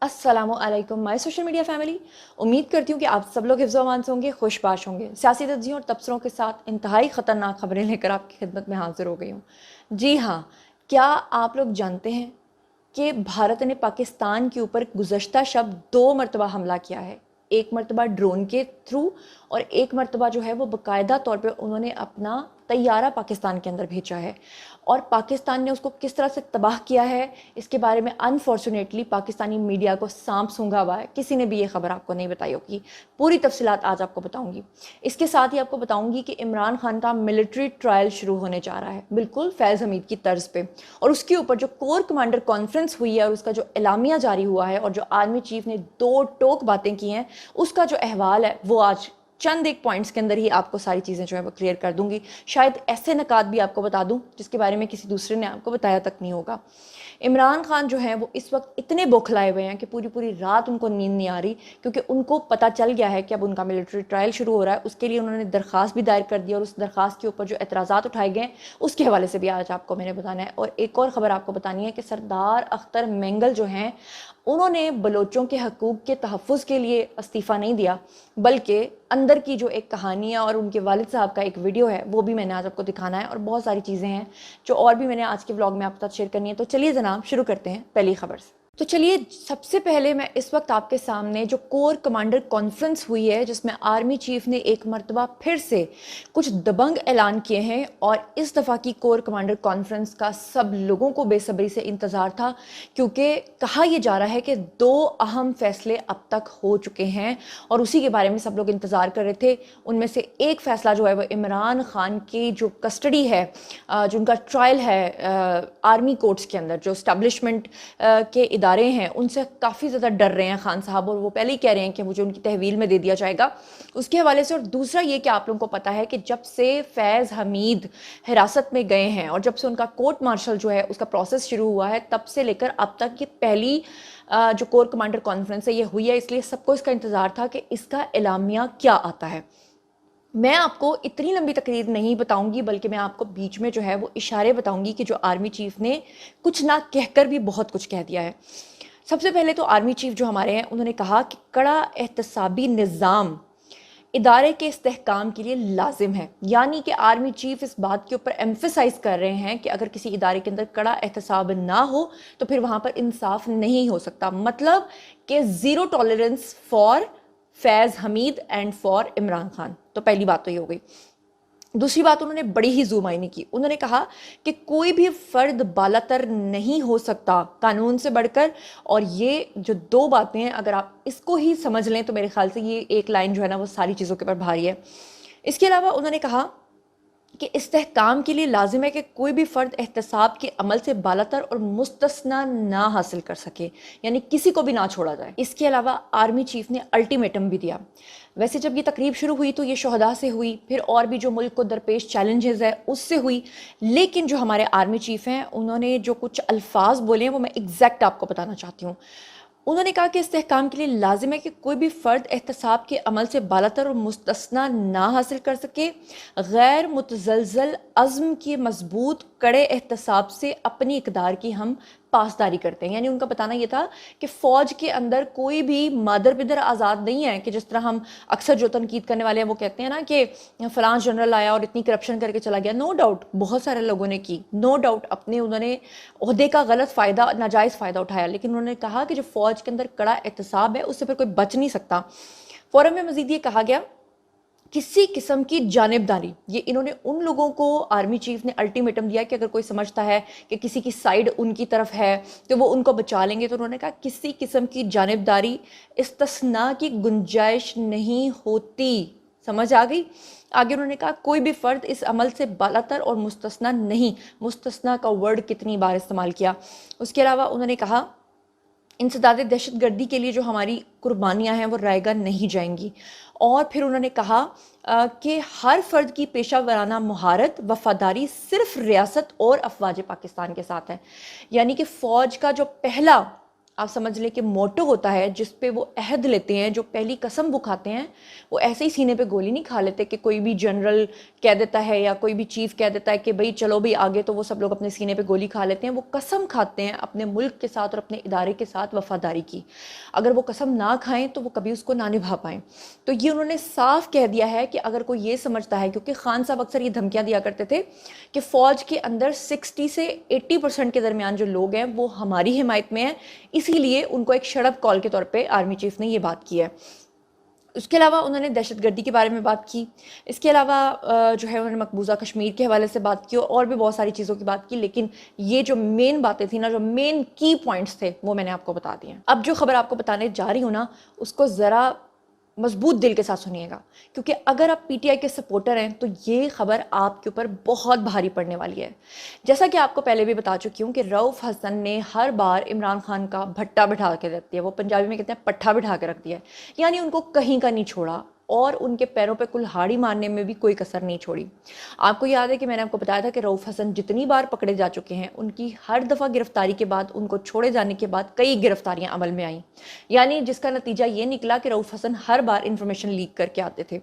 अस्सलामु अलैकुम my social media family. उम्मीद करती हूँ कि आप सब लोग हिफ्ज़ व अमान से होंगे, खुशबाश होंगे। सियासी तज्ज़ियों और तबसरों के साथ इंतहाई ख़तरनाक खबरें लेकर आपकी खिदमत में हाजिर हो गई हूँ। जी हाँ, क्या आप लोग जानते हैं कि भारत ने पाकिस्तान के ऊपर गुज़श्ता शब 2 मरतबा हमला किया है। एक मरतबा ड्रोन के थ्रू और एक मरतबा जो है वो बाकायदा तौर पे उन्होंने अपना तैयारा पाकिस्तान के अंदर भेजा है। और पाकिस्तान ने उसको किस तरह से तबाह किया है, इसके बारे में अनफॉर्चुनेटली पाकिस्तानी मीडिया को सांप सूंघा हुआ है। किसी ने भी ये खबर आपको नहीं बताई होगी। पूरी तफसीलात आज आपको बताऊंगी। इसके साथ ही आपको बताऊंगी कि इमरान खान का मिलिट्री ट्रायल शुरू होने जा रहा है, बिल्कुल फैज़ हमीद की तर्ज पे। और उसके ऊपर जो कोर कमांडर कॉन्फ्रेंस हुई है और उसका जो एलामिया जारी हुआ है और जो आर्मी चीफ ने 2 टोक बातें की हैं, उसका जो अहवाल है वो आज चंद एक पॉइंट्स के अंदर ही आपको सारी चीज़ें जो है वो क्लियर कर दूंगी। शायद ऐसे नकात भी आपको बता दूं जिसके बारे में किसी दूसरे ने आपको बताया तक नहीं होगा। इमरान खान जो है वो इस वक्त इतने बौखलाए हुए हैं कि पूरी पूरी रात उनको नींद नहीं आ रही, क्योंकि उनको पता चल गया है कि अब उनका मिलिट्री ट्रायल शुरू हो रहा है। उसके लिए उन्होंने दरख्वास्त भी दायर कर दी और उस दरख्वास्त के ऊपर जो एतराज़ात उठाए गए उसके हवाले से भी आज आपको मैंने बताना है। और एक और ख़बर आपको बतानी है कि सरदार अख्तर मेंगल जो हैं उन्होंने बलोचों के हकूक़ के तहफ़्फ़ुज़ के लिए इस्तीफ़ा नहीं दिया, बल्कि अंदर की जो एक कहानी है और उनके वालिद साहब का एक वीडियो है वो भी मैंने आज आपको दिखाना है। और बहुत सारी चीज़ें हैं जो और भी मैंने आज के व्लॉग में आपके साथ शेयर करनी है। तो चलिए जनाब शुरू करते हैं पहली खबर से। तो चलिए सबसे पहले मैं इस वक्त आपके सामने जो कोर कमांडर कॉन्फ्रेंस हुई है, जिसमें आर्मी चीफ ने एक मरतबा फिर से कुछ दबंग ऐलान किए हैं। और इस दफ़ा की कोर कमांडर कॉन्फ्रेंस का सब लोगों को बेसब्री से इंतज़ार था, क्योंकि कहा यह जा रहा है कि 2 अहम फैसले अब तक हो चुके हैं और उसी के बारे में सब लोग इंतज़ार कर रहे थे। उनमें से एक फ़ैसला जो है वो इमरान खान की जो कस्टडी है, जो उनका ट्रायल है आर्मी कोर्ट्स के अंदर, जो इस्टेब्लिशमेंट के इदारे हैं उनसे काफ़ी ज़्यादा डर रहे हैं खान साहब, और वो पहले ही कह रहे हैं कि मुझे उनकी तहवील में दे दिया जाएगा उसके हवाले से। और दूसरा ये कि आप लोगों को पता है कि जब से फैज़ हमीद हिरासत में गए हैं और जब से उनका कोर्ट मार्शल जो है उसका प्रोसेस शुरू हुआ है, तब से लेकर अब तक ये पहली जो कोर कमांडर कॉन्फ्रेंस है ये हुई है। इसलिए सबको इसका इंतज़ार था कि इसका एलामिया क्या आता है। मैं आपको इतनी लंबी तकरीर नहीं बताऊंगी, बल्कि मैं आपको बीच में जो है वो इशारे बताऊंगी कि जो आर्मी चीफ ने कुछ ना कहकर भी बहुत कुछ कह दिया है। सबसे पहले तो आर्मी चीफ जो हमारे हैं उन्होंने कहा कि कड़ा एहतसाबी निज़ाम इदारे के इस्तेहकाम के लिए लाजिम है। यानी कि आर्मी चीफ इस बात के ऊपर एम्फेसाइज कर रहे हैं कि अगर किसी इदारे के अंदर कड़ा एहतसाब ना हो तो फिर वहाँ पर इंसाफ नहीं हो सकता। मतलब कि zero tolerance for Faiz Hamid and for Imran Khan. तो पहली बात तो ये हो गई। दूसरी बात उन्होंने बड़ी ही ज़ूमाइनी की। उन्होंने कहा कि कोई भी फ़र्द बालातर नहीं हो सकता कानून से बढ़कर। और ये जो 2 बातें हैं, अगर आप इसको ही समझ लें तो मेरे ख्याल से ये एक लाइन जो है ना वो सारी चीज़ों के ऊपर भारी है। इसके अलावा उन्होंने कहा कि इस्तेहकाम के लिए लाजिम है कि कोई भी फ़र्द एहतसाब के अमल से बालातर और मुस्तस्ना ना हासिल कर सके, यानी किसी को भी ना छोड़ा जाए। इसके अलावा आर्मी चीफ ने अल्टीमेटम भी दिया। वैसे जब ये तकरीब शुरू हुई तो ये शोहदा से हुई, फिर और भी जो मुल्क को दरपेश चैलेंजेस है उससे हुई, लेकिन जो हमारे आर्मी चीफ हैं उन्होंने जो कुछ अल्फाज बोले हैं वो मैं एग्जैक्ट आपको बताना चाहती हूँ। उन्होंने कहा कि इस्तेहकाम के लिए लाजिम है कि कोई भी फ़र्द एहतसाब के अमल से बालातर और मुस्तस्ना ना हासिल कर सके, गैर मुतज़लज़ल अज़्म की मजबूत कड़े एहतसाब से अपनी इक़दार की हम पासदारी करते हैं। यानी उनका बताना ये था कि फ़ौज के अंदर कोई भी मादर बिदर आज़ाद नहीं है, कि जिस तरह हम अक्सर जो तनकीद करने वाले हैं वो कहते हैं ना कि फ़लाँ जनरल आया और इतनी करप्शन करके चला गया। नो डाउट बहुत सारे लोगों ने की, नो डाउट अपने उन्होंने ओहदे का गलत फ़ायदा, नाजायज़ फ़ायदा उठाया, लेकिन उन्होंने कहा कि जो फ़ौज के अंदर कड़ा एहतसाब है उससे फिर कोई बच नहीं सकता। फ़ोरम में मज़ीद ये कहा गया किसी किस्म की जानिबदारी, ये इन्होंने उन लोगों को आर्मी चीफ ने अल्टीमेटम दिया कि अगर कोई समझता है कि किसी की साइड उनकी तरफ है तो वो उनको बचा लेंगे। तो उन्होंने कहा किसी किस्म की जानिबदारी इस्तिस्ना की गुंजाइश नहीं होती। समझ आ गई? आगे उन्होंने कहा कोई भी फ़र्द इस अमल से बालातर और मुस्तस्ना नहीं, मुस्तस्ना का वर्ड कितनी बार इस्तेमाल किया। उसके अलावा उन्होंने कहा इंसदाद दहशत गर्दी के लिए जो हमारी कुर्बानियाँ हैं वो रायगा नहीं जाएंगी। और फिर उन्होंने कहा कि हर फ़र्द की पेशा वराना महारत वफ़ादारी सिर्फ रियासत और अफवाज पाकिस्तान के साथ है। यानी कि फ़ौज का जो पहला آپ سمجھ لیں کہ موٹو ہوتا ہے جس پہ وہ عہد لیتے ہیں, جو پہلی قسم وہ کھاتے ہیں, وہ ایسے ہی سینے پہ گولی نہیں کھا لیتے کہ کوئی بھی جنرل کہہ دیتا ہے یا کوئی بھی چیف کہہ دیتا ہے کہ بھئی چلو بھئی آگے, تو وہ سب لوگ اپنے سینے پہ گولی کھا لیتے ہیں. وہ قسم کھاتے ہیں اپنے ملک کے ساتھ اور اپنے ادارے کے ساتھ وفاداری کی. اگر وہ قسم نہ کھائیں تو وہ کبھی اس کو نہ نبھا پائیں. تو یہ انہوں نے صاف کہہ دیا ہے کہ اگر کوئی یہ سمجھتا ہے, کیونکہ خان صاحب اکثر یہ دھمکیاں دیا کرتے تھے کہ فوج کے اندر 60 سے 80% کے درمیان جو لوگ ہیں وہ ہماری حمایت میں ہیں, اسی لیے ان کو ایک شٹ اپ کال کے طور پہ آرمی چیف نے یہ بات کی ہے. اس کے علاوہ انہوں نے دہشت گردی کے بارے میں بات کی, اس کے علاوہ جو ہے انہوں نے مقبوضہ کشمیر کے حوالے سے بات کی, اور بھی بہت ساری چیزوں کی بات کی. لیکن یہ جو مین باتیں تھیں نا, جو مین کی پوائنٹس تھے, وہ میں نے آپ کو بتا دیے ہیں. اب جو خبر آپ کو بتانے جا رہی ہوں نا, اس کو ذرا مضبوط دل کے ساتھ سنیے گا, کیونکہ اگر آپ پی ٹی آئی کے سپورٹر ہیں تو یہ خبر آپ کے اوپر بہت بھاری پڑنے والی ہے. جیسا کہ آپ کو پہلے بھی بتا چکی ہوں کہ رؤف حسن نے ہر بار عمران خان کا بھٹا بٹھا کے رکھ دیا, وہ پنجابی میں کہتے ہیں پٹھا بٹھا کے رکھ دیا ہے, یعنی ان کو کہیں کا نہیں چھوڑا, اور ان کے پیروں پہ کلہاڑی مارنے میں بھی کوئی کسر نہیں چھوڑی. آپ کو یاد ہے کہ میں نے آپ کو بتایا تھا کہ رؤف حسن جتنی بار پکڑے جا چکے ہیں, ان کی ہر دفعہ گرفتاری کے بعد, ان کو چھوڑے جانے کے بعد کئی گرفتاریاں عمل میں آئیں, یعنی جس کا نتیجہ یہ نکلا کہ رؤف حسن ہر بار انفارمیشن لیک کر کے آتے تھے.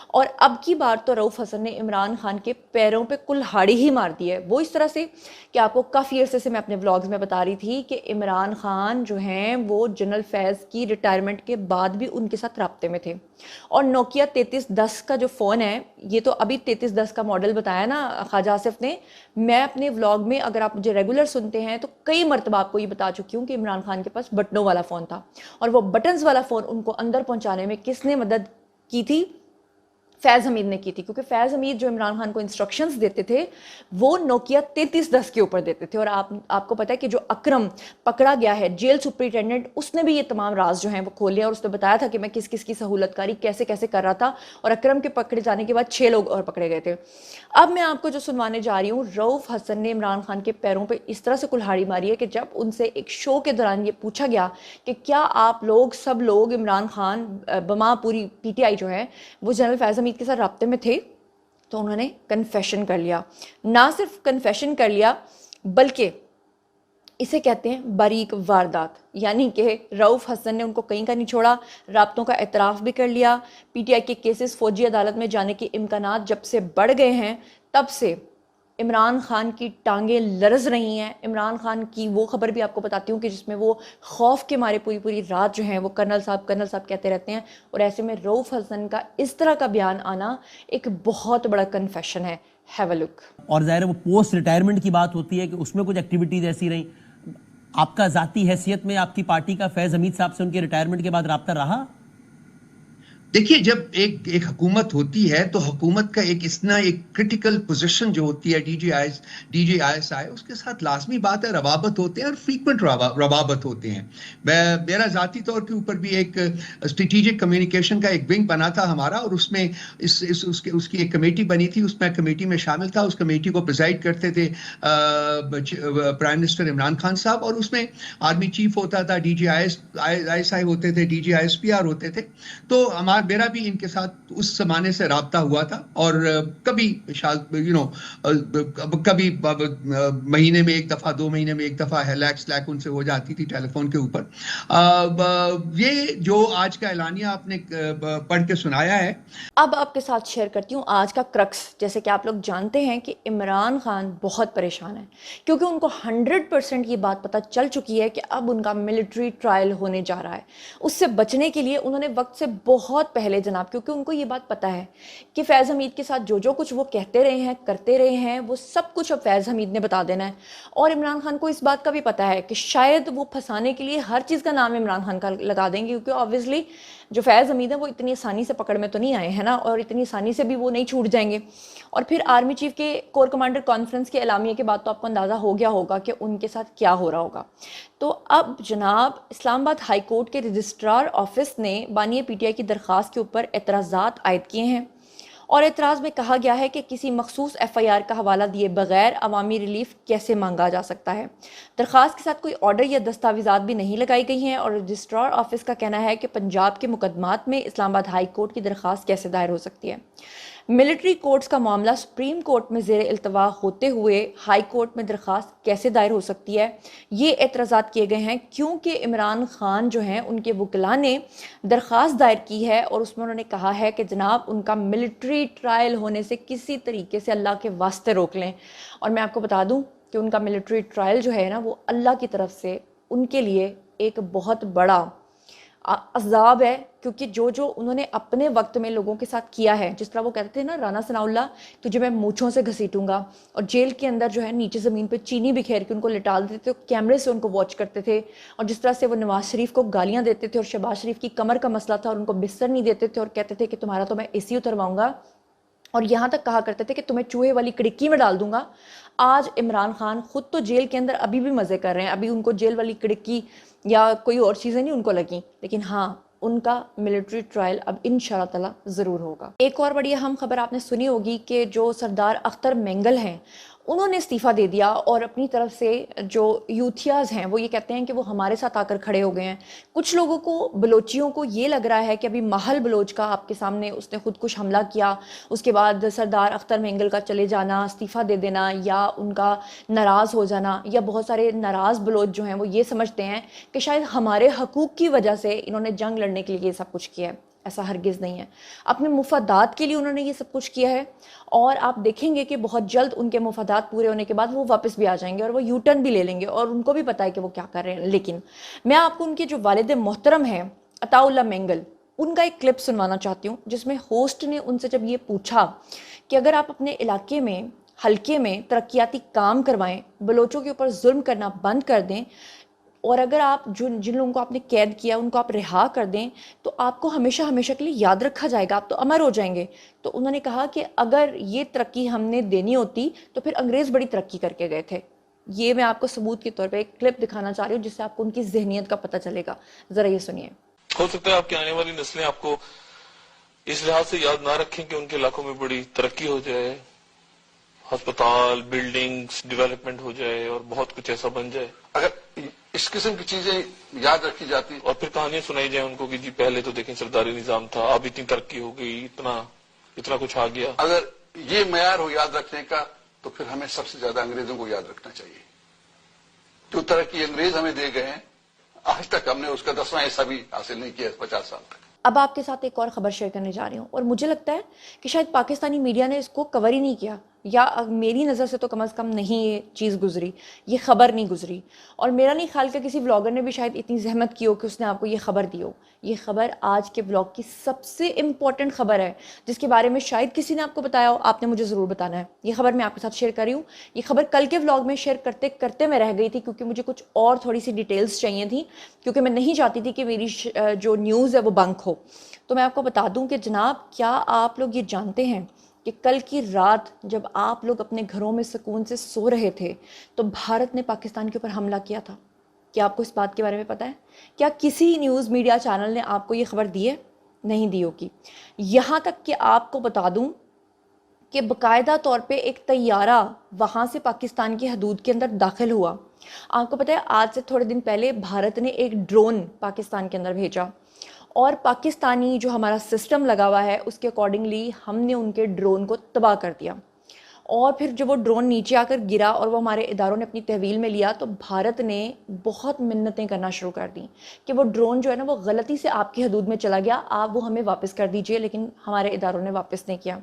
اور اب کی بار تو رؤف حسن نے عمران خان کے پیروں پہ کلہاڑی ہی مار دی ہے. وہ اس طرح سے کہ آپ کو کافی عرصے سے میں اپنے ولاگز میں بتا رہی تھی کہ عمران خان جو ہیں وہ جنرل فیض کی ریٹائرمنٹ کے بعد بھی ان کے ساتھ رابطے میں تھے. اور نوکیا 3310 کا جو فون ہے, یہ تو ابھی 3310 کا ماڈل بتایا نا خواجہ آصف نے, میں اپنے ولاگ میں اگر آپ مجھے ریگولر سنتے ہیں تو کئی مرتبہ آپ کو یہ بتا چکی ہوں کہ عمران خان کے پاس بٹنوں والا فون تھا, اور وہ بٹنز والا فون ان کو اندر پہنچانے میں کس نے مدد کی تھی؟ فیض حمید نے کی تھی. کیونکہ فیض حمید جو عمران خان کو انسٹرکشنز دیتے تھے وہ نوکیا 3310 کے اوپر دیتے تھے. اور آپ کو پتہ ہے کہ جو اکرم پکڑا گیا ہے جیل سپرنٹینڈنٹ, اس نے بھی یہ تمام راز جو ہیں وہ کھولے, اور اس نے بتایا تھا کہ میں کس کس کی سہولت کاری کیسے کیسے کر رہا تھا. اور اکرم کے پکڑے جانے کے بعد 6 لوگ اور پکڑے گئے تھے. اب میں آپ کو جو سنوانے جا رہی ہوں, رؤف حسن نے عمران خان کے پیروں پہ اس طرح سے کلہاڑی ماری ہے کہ جب ان سے ایک شو کے دوران یہ پوچھا گیا کہ کیا آپ لوگ سب لوگ عمران خان بما پوری پی ٹی آئی جو ہے وہ جنرل فیض حمید کے ساتھ رابطے میں تھے, تو انہوں نے کنفیشن کر لیا. نہ صرف کنفیشن کر لیا بلکہ اسے کہتے ہیں باریک واردات, یعنی کہ رؤف حسن نے ان کو کہیں کا نہیں چھوڑا, رابطوں کا اعتراف بھی کر لیا. پی ٹی آئی کے کیسز فوجی عدالت میں جانے کے امکانات جب سے بڑھ گئے ہیں, تب سے عمران خان کی ٹانگیں لرز رہی ہیں. عمران خان کی وہ خبر بھی آپ کو بتاتی ہوں کہ جس میں وہ خوف کے مارے پوری رات جو ہیں وہ کرنل صاحب کہتے رہتے ہیں, اور ایسے میں رؤف حسن کا اس طرح کا بیان آنا ایک بہت بڑا کنفیشن ہے. ہیو اے لک. اور ظاہر ہے وہ پوسٹ ریٹائرمنٹ کی بات ہوتی ہے کہ اس میں کچھ ایکٹیویٹیز ایسی رہیں. آپ کا ذاتی حیثیت میں آپ کی پارٹی کا فیض حمید صاحب سے ان کے ریٹائرمنٹ کے بعد رابطہ رہا؟ دیکھیے, جب ایک حکومت ہوتی ہے تو حکومت کا ایک کرٹیکل پوزیشن جو ہوتی ہے D G I S I, اس کے ساتھ لازمی بات ہے روابط ہوتے ہیں, اور فریکوینٹ روابط ہوتے ہیں. میرا ذاتی طور کے اوپر بھی ایک اسٹریٹجک کمیونیکیشن کا ایک ونگ بنا تھا ہمارا, اور اس میں اس کی ایک کمیٹی بنی تھی, اس میں کمیٹی میں شامل تھا. اس کمیٹی کو پریزائڈ کرتے تھے پرائم منسٹر عمران خان صاحب, اور اس میں آرمی چیف ہوتا تھا, D G I S I ہوتے تھے, D G I S P R ہوتے تھے. تو میرا بھی ان کے ساتھ اس زمانے سے رابطہ ہوا تھا, اور کبھی کبھی مہینے میں ایک دفعہ 2 مہینے میں ایک دفعہ سلیک ان سے ہو جاتی تھی ٹیلی فون کے اوپر. یہ جو آج کا اعلانیہ آپ نے پڑھ کے سنایا ہے, اب آپ کے ساتھ شیئر کرتی ہوں آج کا کرکس. جیسے کہ آپ لوگ جانتے ہیں کہ عمران خان بہت پریشان ہے, کیونکہ ان کو 100% یہ بات پتہ چل چکی ہے کہ اب ان کا ملٹری ٹرائل ہونے جا رہا ہے. اس سے بچنے کے لیے انہوں نے وقت سے بہت پہلے جناب, کیونکہ ان کو یہ بات پتہ ہے کہ فیض حمید کے ساتھ جو کچھ وہ کہتے رہے ہیں کرتے رہے ہیں, وہ سب کچھ اب فیض حمید نے بتا دینا ہے. اور عمران خان کو اس بات کا بھی پتہ ہے کہ شاید وہ پھنسانے کے لیے ہر چیز کا نام عمران خان کا لگا دیں گے, کیونکہ آبویسلی جو فیض حمید ہیں وہ اتنی آسانی سے پکڑ میں تو نہیں آئے ہیں نا, اور اتنی آسانی سے بھی وہ نہیں چھوٹ جائیں گے. اور پھر آرمی چیف کے کور کمانڈر کانفرنس کے اعلامیے کے بعد تو آپ کو اندازہ ہو گیا ہوگا کہ ان کے ساتھ کیا ہو رہا ہوگا. تو اب جناب اسلام آباد ہائی کورٹ کے رجسٹرار آفس نے بانی پی ٹی آئی کی درخواست کے اوپر اعتراضات عائد کیے ہیں, اور اعتراض میں کہا گیا ہے کہ کسی مخصوص ایف آئی آر کا حوالہ دیے بغیر عوامی ریلیف کیسے مانگا جا سکتا ہے. درخواست کے ساتھ کوئی آرڈر یا دستاویزات بھی نہیں لگائی گئی ہیں, اور رجسٹرار آفس کا کہنا ہے کہ پنجاب کے مقدمات میں اسلام آباد ہائی کورٹ کی درخواست کیسے دائر ہو سکتی ہے. मिलिट्री कोर्ट्स का मामला सुप्रीम कोर्ट में ज़ेर इल्तवा होते हुए हाई कोर्ट में दरख्वास्त कैसे दायर हो सकती है, ये एतराज़ात किए गए हैं क्योंकि इमरान खान जो हैं उनके वकला ने दरख्वास्त दायर की है और उसमें उन्होंने कहा है कि जनाब उनका मिलिट्री ट्रायल होने से किसी तरीके से अल्लाह के वास्ते रोक लें। और मैं आपको बता दूं कि उनका मिलिट्री ट्रायल जो है ना वो अल्लाह की तरफ से उनके लिए एक बहुत बड़ा अज़ाब है, क्योंकि जो जो उन्होंने अपने वक्त में लोगों के साथ किया है, जिस तरह वो कहते थे ना राना सनाउल्लाह तुझे मैं मूंछों से घसीटूंगा, और जेल के अंदर जो है नीचे ज़मीन पे चीनी बिखेर के उनको लिटा देते थे, कैमरे से उनको वॉच करते थे, और जिस तरह से वो नवाज शरीफ को गालियां देते थे और शहबाज शरीफ की कमर का मसला था और उनको बिस्तर नहीं देते थे और कहते थे कि तुम्हारा तो मैं एसी उतरवाऊंगा, और यहाँ तक कहा करते थे कि तुम्हें चूहे वाली खिड़की में डाल दूंगा। आज इमरान खान खुद तो जेल के अंदर अभी भी मज़े कर रहे हैं, अभी उनको जेल वाली खिड़की या कोई और चीज़ें नहीं उनको लगी, लेकिन हाँ उनका मिलिट्री ट्रायल अब इंशाअल्लाह ताला ज़रूर होगा। एक और बड़ी अहम खबर आपने सुनी होगी कि जो सरदार अख्तर मेंगल हैं उन्होंने इस्तीफ़ा दे दिया और अपनी तरफ से जो यूथियाज़ हैं वो ये कहते हैं कि वो हमारे साथ आकर खड़े हो गए हैं। कुछ लोगों को, बलोचियों को ये लग रहा है कि अभी महल बलोच का आपके सामने उसने खुदकुश हमला किया, उसके बाद सरदार अख्तर मेंगल का चले जाना, इस्तीफ़ा दे देना या उनका नाराज़ हो जाना, या बहुत सारे नाराज़ बलोच जो हैं वो ये समझते हैं कि शायद हमारे हकूक़ की वजह से इन्होंने जंग लड़ने के लिए ये सब कुछ किया है। ऐसा हरगिज़ नहीं है, अपने मुफादात के लिए उन्होंने ये सब कुछ किया है, और आप देखेंगे कि बहुत जल्द उनके मुफादात पूरे होने के बाद वो वापस भी आ जाएंगे और वो यू टर्न भी ले लेंगे और उनको भी पता है कि वो क्या कर रहे हैं। लेकिन मैं आपको उनके जो वालिद मोहतरम हैं अताउल्लाह मेंगल, उनका एक क्लिप सुनवाना चाहती हूँ, जिसमें होस्ट ने उनसे जब ये पूछा कि अगर आप अपने इलाके में, हल्के में तरक्याती काम करवाएं, बलोचों के ऊपर जुल्म करना बंद कर दें, और अगर आप जिन लोगों को आपने कैद किया उनको आप रिहा कर दें तो आपको हमेशा हमेशा के लिए याद रखा जाएगा, आप तो अमर हो जाएंगे। तो उन्होंने कहा कि अगर ये तरक्की हमने देनी होती तो फिर अंग्रेज़ बड़ी तरक्की करके गए थे। ये मैं आपको सबूत के तौर पे एक क्लिप दिखाना चाह रही हूँ जिससे आपको उनकी ज़हनियत का पता चलेगा। ज़रा ये सुनिए। हो सकता है आपकी आने वाली नस्लें आपको इस लिहाज से याद ना रखें कि उनके इलाकों में बड़ी तरक्की हो जाए, अस्पताल, बिल्डिंग्स, डेवलपमेंट हो जाए और बहुत कुछ ऐसा बन जाए। अगर इस किस्म की चीजें याद रखी जाती और फिर कहानियां सुनाई जाए उनको कि जी पहले तो देखें सरदारी निजाम था, अब इतनी तरक्की हो गई, इतना कुछ आ गया। अगर ये मयार हो याद रखने का तो फिर हमें सबसे ज्यादा अंग्रेजों को याद रखना चाहिए। जो तरक्की अंग्रेज हमें दे गए हैं आज तक हमने उसका 10वां हिस्सा भी हासिल नहीं किया 50 साल तक। अब आपके साथ एक और खबर शेयर करने जा रही हूँ और मुझे लगता है कि शायद पाकिस्तानी मीडिया ने इसको कवर ही नहीं किया, या मेरी नज़र से तो कम से कम नहीं ये चीज़ गुजरी, ये खबर नहीं गुजरी, और मेरा नहीं ख्याल कि किसी व्लॉगर ने भी शायद इतनी जहमत की हो कि उसने आपको ये खबर दी हो। ये खबर आज के व्लॉग की सबसे इम्पॉर्टेंट खबर है जिसके बारे में शायद किसी ने आपको बताया हो, आपने मुझे ज़रूर बताना है। ये खबर मैं आपके साथ शेयर कर रही हूँ। ये खबर कल के व्लॉग में शेयर करते करते मैं रह गई थी क्योंकि मुझे कुछ और थोड़ी सी डिटेल्स चाहिए थी, क्योंकि मैं नहीं चाहती थी कि मेरी जो न्यूज़ है वो बंक हो। तो मैं आपको बता दूं कि जनाब, क्या आप लोग ये जानते हैं कि कल की रात जब आप लोग अपने घरों में सुकून से सो रहे थे तो भारत ने पाकिस्तान के ऊपर हमला किया था? क्या आपको इस बात के बारे में पता है? क्या किसी न्यूज़ मीडिया चैनल ने आपको ये खबर दी है? नहीं दी होगी। यहाँ तक कि आपको बता दूं कि बाकायदा तौर पे एक तैयारा वहाँ से पाकिस्तान की हदूद के अंदर दाखिल हुआ। आपको पता है आज से थोड़े दिन पहले भारत ने एक ड्रोन पाकिस्तान के अंदर भेजा, और पाकिस्तानी जो हमारा सिस्टम लगा हुआ है उसके अकॉर्डिंगली हमने उनके ड्रोन को तबाह कर दिया। और फिर जब वो ड्रोन नीचे आकर गिरा और वो हमारे इदारों ने अपनी तहवील में लिया तो भारत ने बहुत मिन्नतें करना शुरू कर दी कि वो ड्रोन जो है ना वो गलती से आपकी हदूद में चला गया, आप वो हमें वापस कर दीजिए, लेकिन हमारे इदारों ने वापस नहीं किया।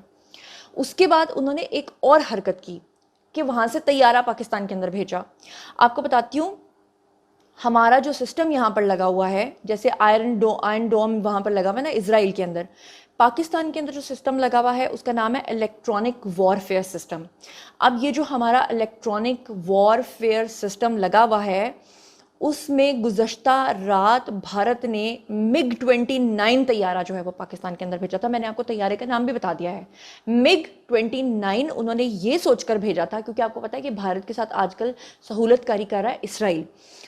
उसके बाद उन्होंने एक और हरकत की कि वहाँ से तैयारा पाकिस्तान के अंदर भेजा। आपको बताती हूँ, हमारा जो सिस्टम यहाँ पर लगा हुआ है, जैसे आयरन डोम वहाँ पर लगा हुआ है ना इजराइल के अंदर, पाकिस्तान के अंदर जो सिस्टम लगा हुआ है उसका नाम है इलेक्ट्रॉनिक वॉरफेयर सिस्टम। अब ये जो हमारा इलेक्ट्रॉनिक वॉरफेयर सिस्टम लगा हुआ है उसमें गुज़श्ता रात भारत ने MiG-29 तैयारा जो है वो पाकिस्तान के अंदर भेजा था। मैंने आपको तैयारे का नाम भी बता दिया है, MiG-29। उन्होंने ये सोचकर भेजा था क्योंकि आपको पता है कि भारत के साथ आजकल सहूलतकारी कर रहा है इसराइल,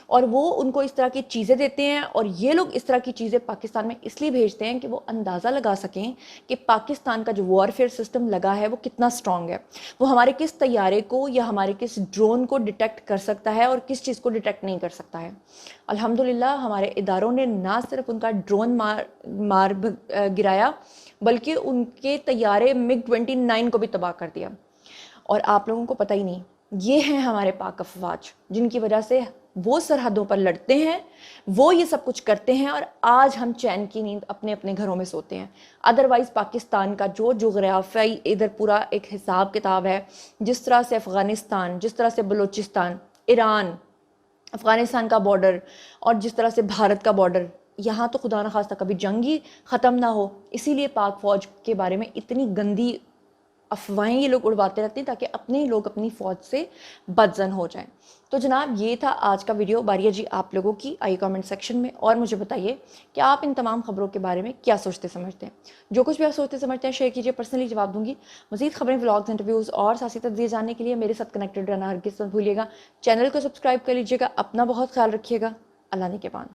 और वो उनको इस तरह की चीज़ें देते हैं, और ये लोग इस तरह की चीज़ें पाकिस्तान में इसलिए भेजते हैं कि वो अंदाज़ा लगा सकें कि पाकिस्तान का जो वॉरफेयर सिस्टम लगा है वो कितना स्ट्रॉन्ग है, वो हमारे किस तैयारे को या हमारे किस ड्रोन को डिटेक्ट कर सकता है और किस चीज़ को डिटेक्ट नहीं कर सकता है। ہے. الحمدللہ ہمارے اداروں نے نہ صرف ان کا ڈرون مار گرایا بلکہ ان کے طیارے MiG-29 کو بھی تباہ کر دیا. اور آپ لوگوں کو پتہ ہی نہیں، یہ ہیں ہمارے پاک افواج جن کی وجہ سے وہ سرحدوں پر لڑتے ہیں، وہ یہ سب کچھ کرتے ہیں اور آج ہم چین کی نیند اپنے اپنے گھروں میں سوتے ہیں. ادروائز پاکستان کا جو جغرافیائی ادھر پورا ایک حساب کتاب ہے، جس طرح سے افغانستان، جس طرح سے بلوچستان، ایران، افغانستان کا بارڈر اور جس طرح سے بھارت کا بارڈر، یہاں تو خدا نخواستہ کبھی جنگ ہی ختم نہ ہو. اسی لیے پاک فوج کے بارے میں اتنی گندی افواہیں یہ لوگ اڑواتے رہتے ہیں تاکہ اپنے لوگ اپنی فوج سے بدزن ہو جائیں. تو جناب یہ تھا آج کا ویڈیو. باریہ جی آپ لوگوں کی آئی کامنٹ سیکشن میں اور مجھے بتائیے کہ آپ ان تمام خبروں کے بارے میں کیا سوچتے سمجھتے ہیں. جو کچھ بھی آپ سوچتے سمجھتے ہیں شیئر کیجیے، پرسنلی جواب دوں گی. مزید خبریں، ولاگز، انٹرویوز اور سیاسی تجزیے جاننے کے لیے میرے ساتھ کنیکٹڈ رہنا ہرگز مت بھولیے گا. چینل کو سبسکرائب کر لیجیے گا. اپنا بہت خیال رکھیے گا. اللہ نگہبان.